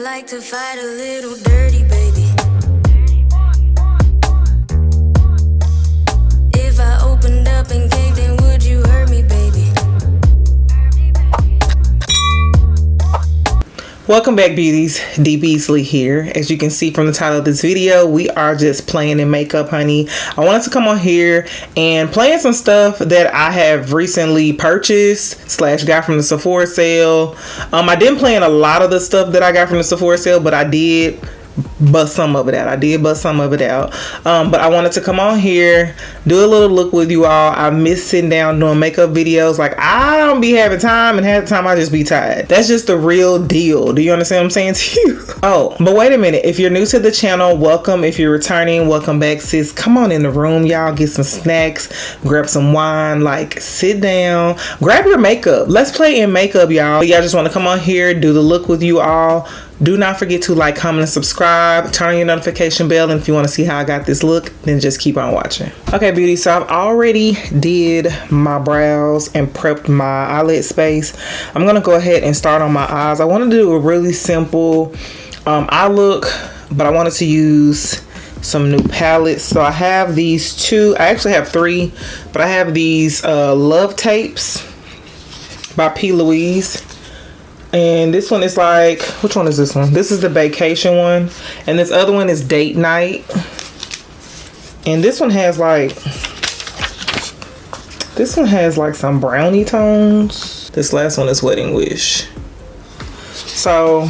like to fight a little dirty, baby. If I opened up and caved in, would you hurt me, baby? Welcome back, beauties. D Beasley here. As you can see from the title of this video, we are just playing in makeup, honey. I wanted to come on here and play in some stuff that I have recently purchased / got from the Sephora sale. I didn't play in a lot of the stuff that I got from the Sephora sale, but I did bust some of it out. But I wanted to come on here, do a little look with you all. I miss sitting down doing makeup videos. Like, I don't be having time, and half the time I just be tired. That's just the real deal. Do you understand what I'm saying to you? Oh, but wait a minute. If you're new to the channel, welcome. If you're returning, welcome back, sis. Come on in the room, y'all. Get some snacks, grab some wine, like sit down, grab your makeup. Let's play in makeup, y'all. Y'all just want to come on here, do the look with you all. Do not forget to like, comment, and subscribe. Turn on your notification bell. And if you want to see how I got this look, then just keep on watching. Okay, beauty. So I've already did my brows and prepped my eyelid space. I'm going to go ahead and start on my eyes. I wanted to do a really simple eye look, but I wanted to use some new palettes. So I have these two. I actually have three, but I have these Love Tapes by Louise. And this one is like, which one is this one? This is the vacation one. And this other one is date night. And this one has like some brownie tones. This last one is wedding wish. So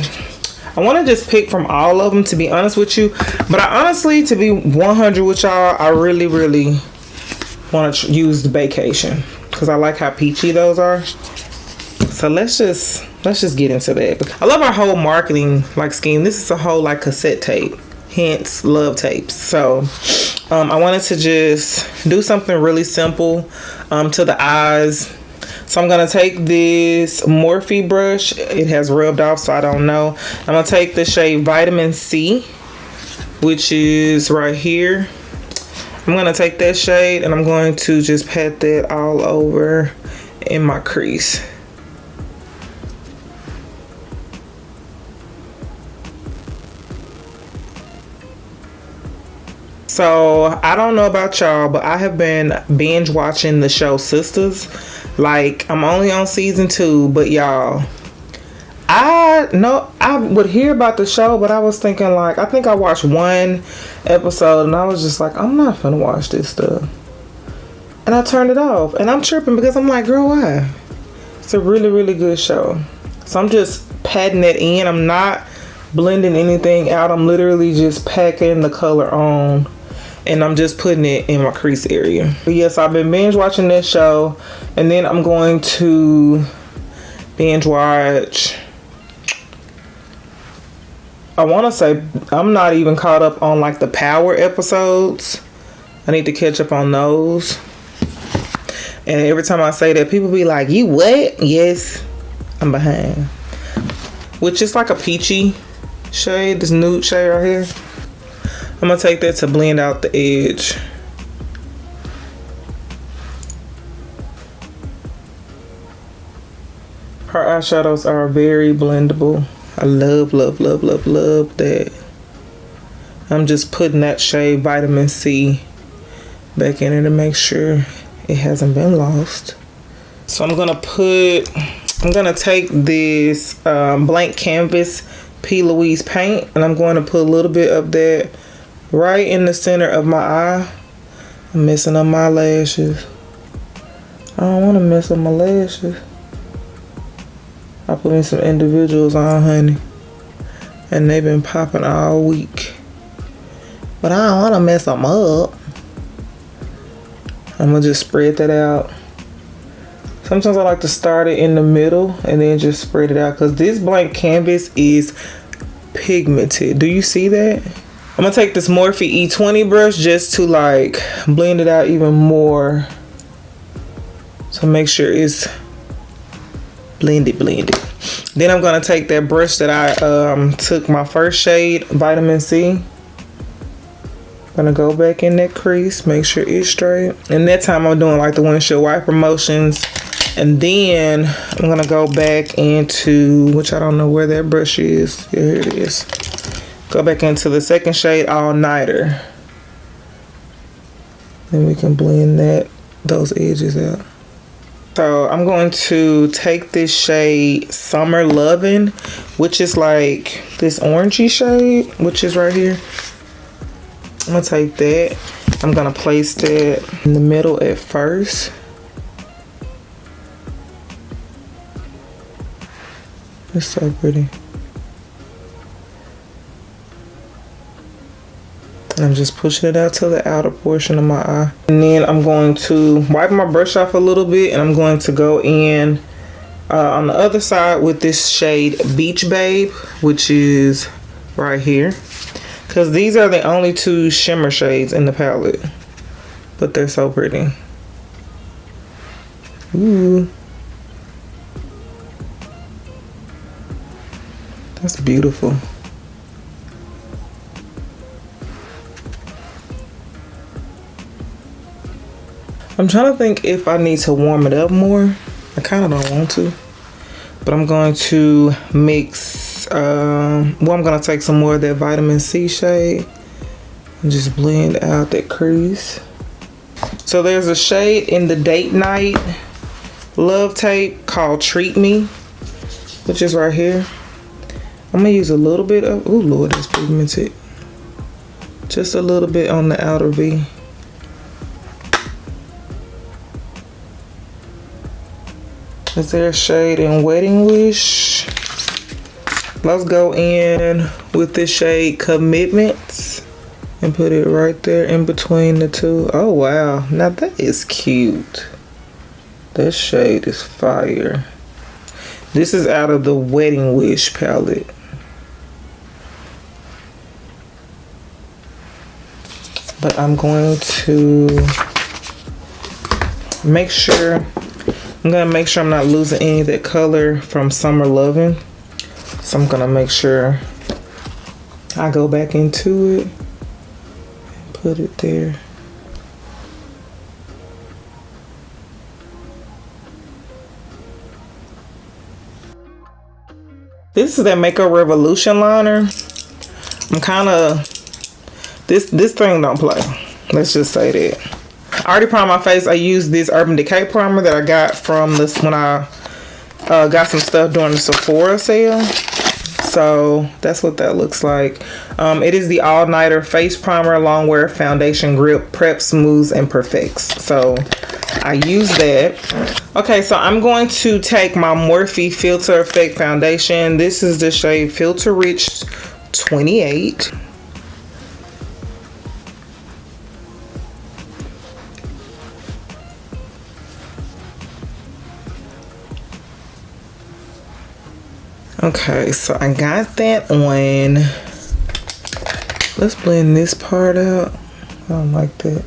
I want to just pick from all of them, to be honest with you. But I honestly, to be 100 with y'all, I really want to use the vacation, because I like how peachy those are. So let's just get into that. I love our whole marketing scheme. This is a whole cassette tape, hence Love Tapes. So I wanted to just do something really simple to the eyes. So I'm gonna take this Morphe brush. It has rubbed off, so I don't know. I'm gonna take the shade Vitamin C, which is right here. I'm gonna take that shade and I'm going to just pat that all over in my crease. So I don't know about y'all, but I have been binge watching the show Sisters. I'm only on season 2, but y'all, I would hear about the show, but I was thinking I think I watched one episode and I was just like, I'm not gonna watch this stuff. And I turned it off, and I'm tripping because I'm like, girl, why? It's a really good show. So I'm just patting it in. I'm not blending anything out. I'm literally just packing the color on, and I'm just putting it in my crease area. But yes, I've been binge watching this show, and then I'm going to binge watch. I want to say I'm not even caught up on the Power episodes. I need to catch up on those. And every time I say that, people be like, you what? Yes, I'm behind. Which is like a peachy shade, this nude shade right here. I'm gonna take that to blend out the edge. Her eyeshadows are very blendable. I love that. I'm just putting that shade Vitamin C back in it to make sure it hasn't been lost. So I'm gonna take this blank canvas P. Louise paint, and I'm going to put a little bit of that right in the center of my eye. I'm messing up my lashes. I don't want to mess up my lashes. I put in some individuals on, honey, and they've been popping all week. But I don't want to mess them up. I'm going to just spread that out. Sometimes I like to start it in the middle and then just spread it out, because this blank canvas is pigmented. Do you see that? I'm going to take this Morphe E20 brush just to blend it out even more. So make sure it's blended. Then I'm going to take that brush that I took my first shade, Vitamin C. Gonna go back in that crease, make sure it's straight. And that time I'm doing the windshield wiper motions And then I'm gonna go back into, which I don't know where that brush is. Here it is. Go back into the second shade, All Nighter. Then we can blend those edges out. So I'm going to take this shade Summer Lovin', which is like this orangey shade, which is right here. I'm gonna take that. I'm gonna place that in the middle at first. It's so pretty. And I'm just pushing it out to the outer portion of my eye. And then I'm going to wipe my brush off a little bit, and I'm going to go in on the other side with this shade Beach Babe, which is right here. Because these are the only two shimmer shades in the palette. But they're so pretty. Ooh. That's beautiful. I'm trying to think if I need to warm it up more. I kind of don't want to. But I'm going to mix, I'm going to take some more of that vitamin C shade and just blend out that crease. So there's a shade in the Date Night Love Tape called Treat Me, which is right here. I'm going to use a little bit of, oh Lord, that's pigmented. Just a little bit on the outer V. Is there a shade in Wedding Wish? Let's go in with this shade Commitments and put it right there in between the two. Oh wow, now that is cute. This shade is fire. This is out of the Wedding Wish palette. But I'm going to make sure I'm not losing any of that color from Summer Lovin'. So I'm gonna make sure I go back into it and put it there. This is that Makeup Revolution liner. I'm kind of, this thing don't play. Let's just say that. I already primed my face. I used this Urban Decay primer that I got from this when I got some stuff during the Sephora sale. So that's what that looks like. It is the All Nighter Face Primer Longwear Foundation Grip Prep Smooths and Perfects. So I use that. Okay, so I'm going to take my Morphe Filt'r Effect Foundation. This is the shade Filter Rich 28. Okay, so I got that on. Let's blend this part out. I don't like that.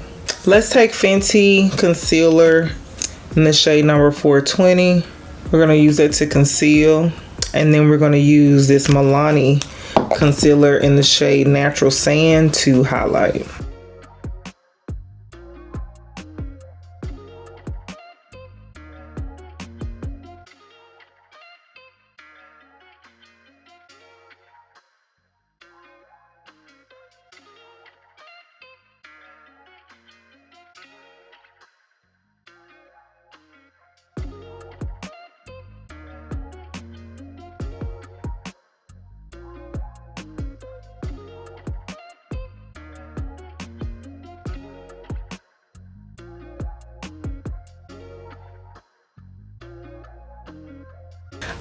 Let's take Fenty concealer in the shade number 420. We're gonna use that to conceal. And then we're gonna use this Milani concealer in the shade Natural Sand to highlight.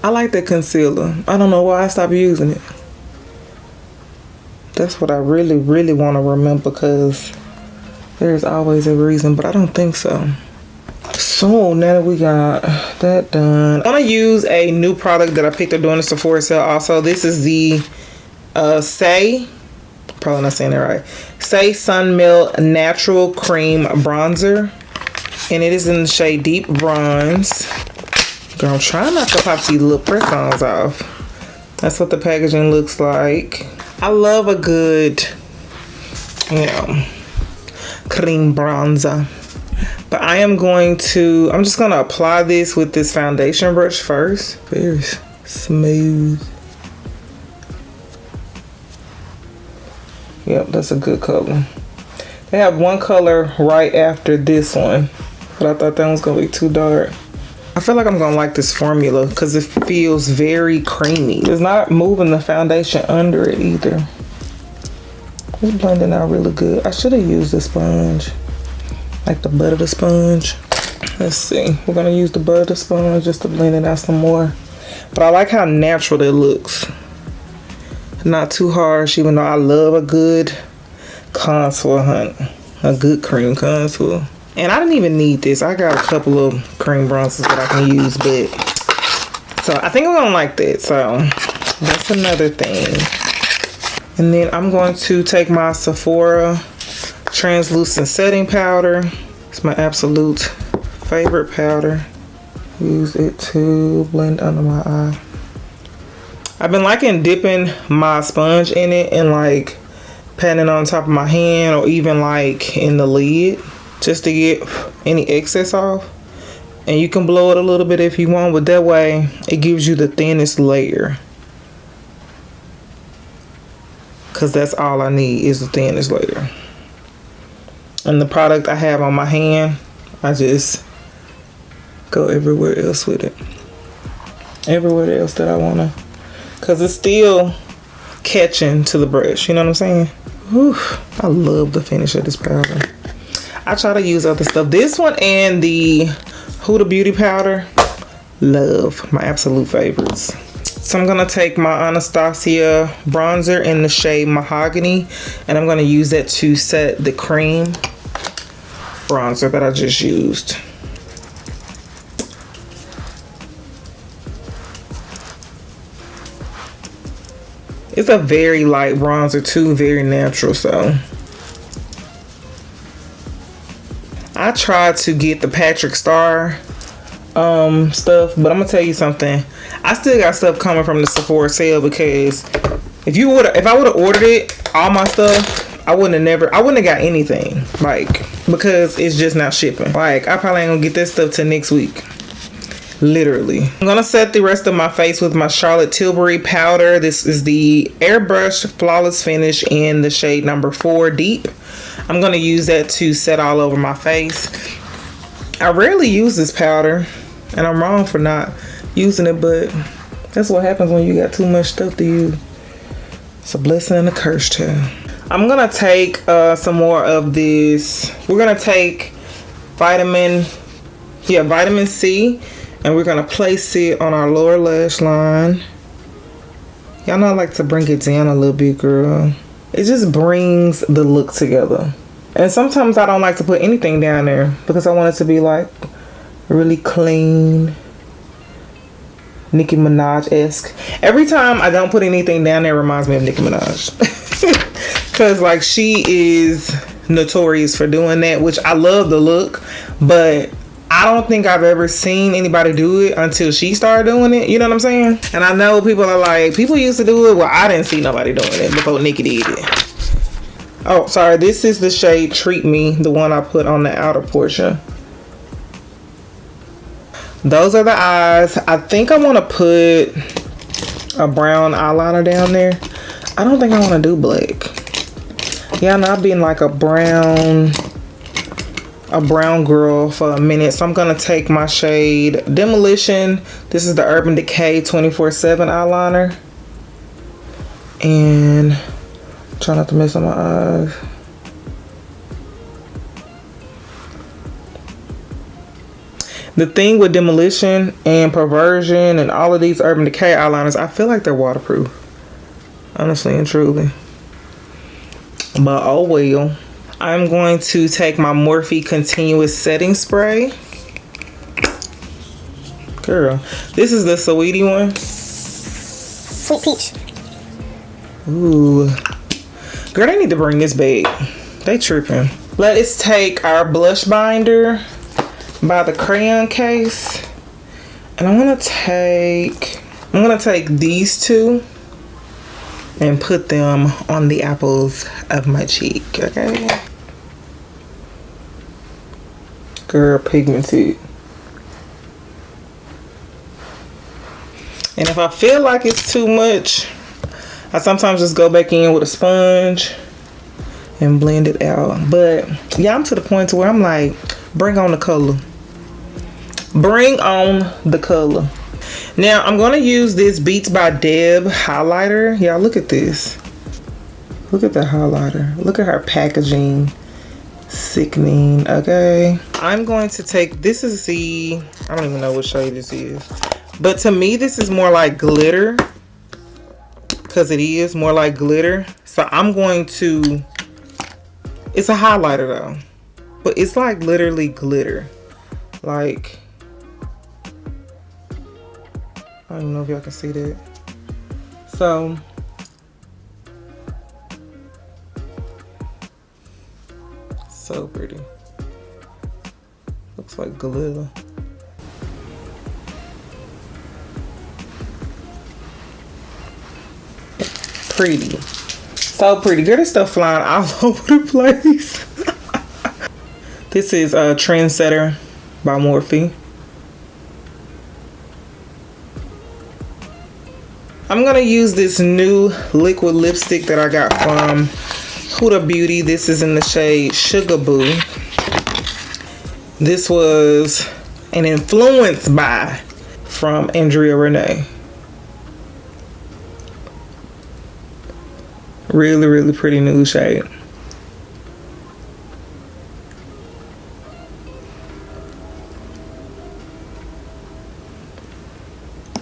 I like that concealer. I don't know why I stopped using it. That's what I really, really want to remember, because there's always a reason, but I don't think so. So now that we got that done, I want to use a new product that I picked up during the Sephora sale also. This is the Saie, probably not saying it right, Saie Sun Melt Natural Cream Bronzer. And it is in the shade Deep Bronze. Girl, I'm trying not to pop these little press-ons off. That's what the packaging looks like. I love a good, you know, cream bronzer. But I'm just gonna apply this with this foundation brush first. Very smooth. Yep, that's a good color. They have one color right after this one, but I thought that was gonna be too dark. I feel like I'm gonna like this formula because it feels very creamy. It's not moving the foundation under it either. It's blending out really good. I should have used a sponge, like the butt of the sponge. Let's see. We're gonna use the butt of the sponge just to blend it out some more. But I like how natural it looks. Not too harsh, even though I love a good contour, honey. A good cream contour. And I didn't even need this. I got a couple of cream bronzers that I can use, but so I think I'm gonna like that. So that's another thing. And then I'm going to take my SEPHORA translucent setting powder. It's my absolute favorite powder. Use it to blend under my eye. I've been liking dipping my sponge in it and like patting it on top of my hand or even like in the lid just to get any excess off. And you can blow it a little bit if you want, but that way it gives you the thinnest layer. Because that's all I need is the thinnest layer. And the product I have on my hand, I just go everywhere else with it. Everywhere else that I want to. Because it's still catching to the brush. You know what I'm saying? Whew, I love the finish of this powder. I try to use other stuff. This one and the HUDA Beauty Powder. Love. My absolute favorites. So I'm going to take my Anastasia bronzer in the shade Mahogany. And I'm going to use that to set the cream bronzer that I just used. It's a very light bronzer too, very natural. So I tried to get the Patrick Star stuff, but I'm gonna tell you something. I still got stuff coming from the Sephora sale because if I would have ordered it, all my stuff, I wouldn't have got anything. Like, because it's just not shipping. Like, I probably ain't gonna get this stuff till next week. Literally. I'm gonna set the rest of my face with my Charlotte Tilbury powder. This is the Airbrush Flawless Finish in the shade number 4 Deep. I'm gonna use that to set all over my face. I rarely use this powder, and I'm wrong for not using it, but that's what happens when you got too much stuff to use. It's a blessing and a curse too. I'm gonna take some more of this. We're gonna take vitamin C. And we're going to place it on our lower lash line. Y'all know I like to bring it down a little bit, girl. It just brings the look together. And sometimes I don't like to put anything down there because I want it to be like really clean, Nicki Minaj-esque. Every time I don't put anything down there, it reminds me of Nicki Minaj. Because like she is notorious for doing that, which I love the look, but I don't think I've ever seen anybody do it until she started doing it. You know what I'm saying? And I know people are like, people used to do it. Well, I didn't see nobody doing it before Nicki did it. Oh, sorry. This is the shade Treat Me, the one I put on the outer portion. Those are the eyes. I think I want to put a brown eyeliner down there. I don't think I want to do black. Yeah, no, I've been like a brown girl for a minute. So I'm gonna take my shade Demolition. This is the Urban Decay 24/7 eyeliner, and try not to mess up my eyes. The thing with Demolition and Perversion and all of these Urban Decay eyeliners, I feel like they're waterproof, honestly and truly, but oh well. I'm going to take my Morphe Continuous Setting Spray. Girl, this is the Sweetie one. Sweet Peach. Ooh. Girl, they need to bring this back. They tripping. Let's take our blush binder by the Crayon case. And I'm gonna take these two and put them on the apples of my cheek, okay? thicker pigmented. And if I feel like it's too much, I sometimes just go back in with a sponge and blend it out. But yeah, I'm to the point to where I'm like, bring on the color. Bring on the color. Now I'm gonna use this Beats by Deb highlighter. Y'all look at this. Look at the highlighter. Look at her packaging. Sickening. Okay. I'm going to take, this is the, I don't even know what shade this is. But to me, this is more like glitter. Because it is more like glitter. So I'm going to, it's a highlighter though. But it's like literally glitter. Like, I don't know if y'all can see that. So, so pretty. Looks like glitter. Pretty. So pretty. Girl, this stuff flying all over the place. This is Trendsetter by Morphe. I'm gonna use this new liquid lipstick that I got from HUDA Beauty. This is in the shade Sugar Boo. This was an influence by from Andrea Renee. Really, really pretty nude shade.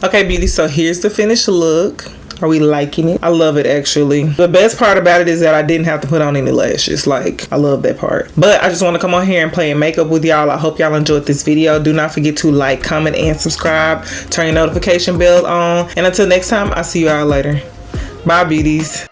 Okay, beauty, so here's the finished look. Are we liking it? I love it, actually. The best part about it is that I didn't have to put on any lashes. Like, I love that part. But I just want to come on here and play makeup with y'all. I hope y'all enjoyed this video. Do not forget to like, comment, and subscribe. Turn your notification bell on. And until next time, I'll see you all later. Bye, beauties.